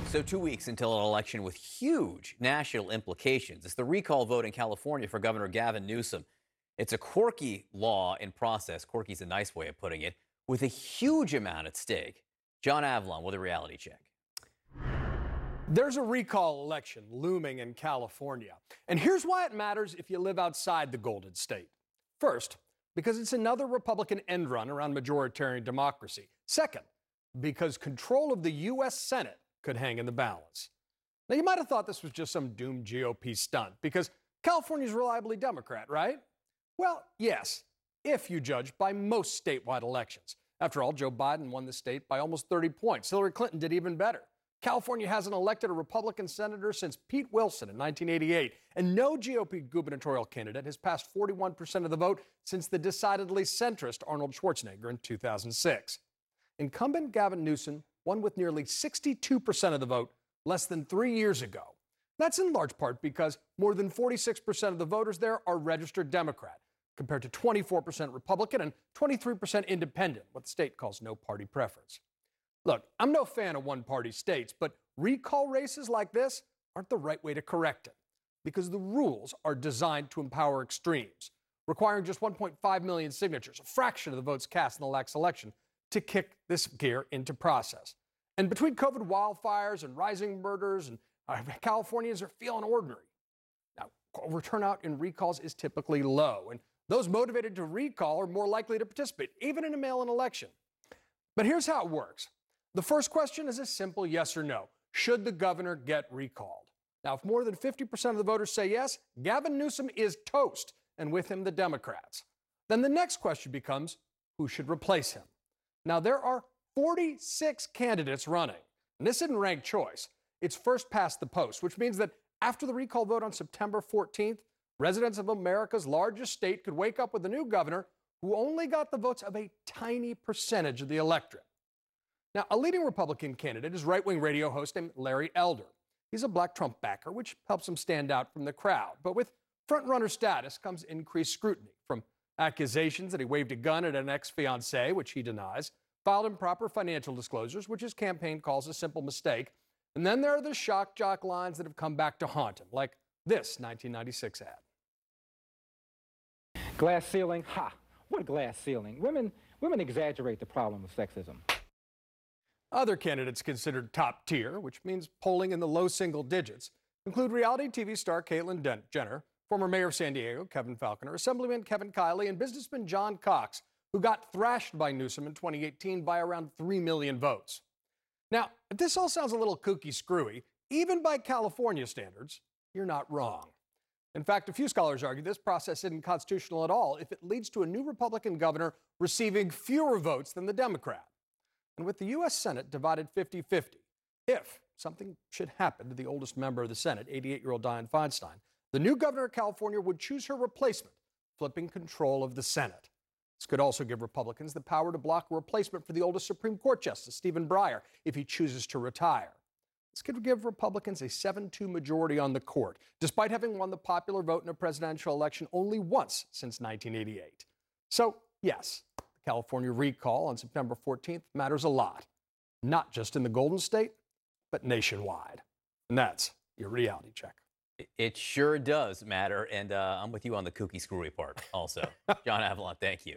So 2 weeks until an election with huge national implications. It's the recall vote in California for Governor Gavin Newsom. It's a quirky law in process. Quirky's a nice way of putting it, with a huge amount at stake. John Avalon with a reality check. There's a recall election looming in California. And here's why it matters if you live outside the Golden State. First, because it's another Republican end run around majoritarian democracy. Second, because control of the U.S. Senate could hang in the balance. Now, you might have thought this was just some doomed GOP stunt, because California's reliably Democrat, right? Well, yes, if you judge by most statewide elections. After all, Joe Biden won the state by almost 30 points. Hillary Clinton did even better. California hasn't elected a Republican senator since Pete Wilson in 1988, and no GOP gubernatorial candidate has passed 41% of the vote since the decidedly centrist Arnold Schwarzenegger in 2006. Incumbent Gavin Newsom won with nearly 62% of the vote less than 3 years ago. That's in large part because more than 46% of the voters there are registered Democrat, compared to 24% Republican and 23% Independent, what the state calls no party preference. Look, I'm no fan of one-party states, but recall races like this aren't the right way to correct it, because the rules are designed to empower extremes, requiring just 1.5 million signatures, a fraction of the votes cast in the last election, to kick this gear into process. And between COVID wildfires and rising murders, and Californians are feeling ordinary. Now, turnout in recalls is typically low, and those motivated to recall are more likely to participate, even in a mail-in election. But here's how it works. The first question is a simple yes or no. Should the governor get recalled? Now, if more than 50% of the voters say yes, Gavin Newsom is toast, and with him the Democrats. Then the next question becomes, who should replace him? Now, there are 46 candidates running, and this isn't ranked choice. It's first past the post, which means that after the recall vote on September 14th, residents of America's largest state could wake up with a new governor who only got the votes of a tiny percentage of the electorate. Now, a leading Republican candidate is right-wing radio host named Larry Elder. He's a black Trump backer, which helps him stand out from the crowd. But with front-runner status comes increased scrutiny, from accusations that he waved a gun at an ex-fiancée, which he denies, filed improper financial disclosures, which his campaign calls a simple mistake. And then there are the shock jock lines that have come back to haunt him, like this 1996 ad. Glass ceiling? Ha! What glass ceiling? Women exaggerate the problem of sexism. Other candidates considered top tier, which means polling in the low single digits, include reality TV star Caitlyn Jenner, former mayor of San Diego Kevin Falconer, Assemblyman Kevin Kiley, and businessman John Cox, who got thrashed by Newsom in 2018 by around 3 million votes. Now, if this all sounds a little kooky screwy, even by California standards, you're not wrong. In fact, a few scholars argue this process isn't constitutional at all if it leads to a new Republican governor receiving fewer votes than the Democrat. And with the U.S. Senate divided 50-50, if something should happen to the oldest member of the Senate, 88-year-old Dianne Feinstein, the new governor of California would choose her replacement, flipping control of the Senate. This could also give Republicans the power to block a replacement for the oldest Supreme Court Justice, Stephen Breyer, if he chooses to retire. This could give Republicans a 7-2 majority on the court, despite having won the popular vote in a presidential election only once since 1988. So, yes, the California recall on September 14th matters a lot, not just in the Golden State, but nationwide. And that's your reality check. It sure does matter, and I'm with you on the kooky screwy part also. John Avalon, thank you.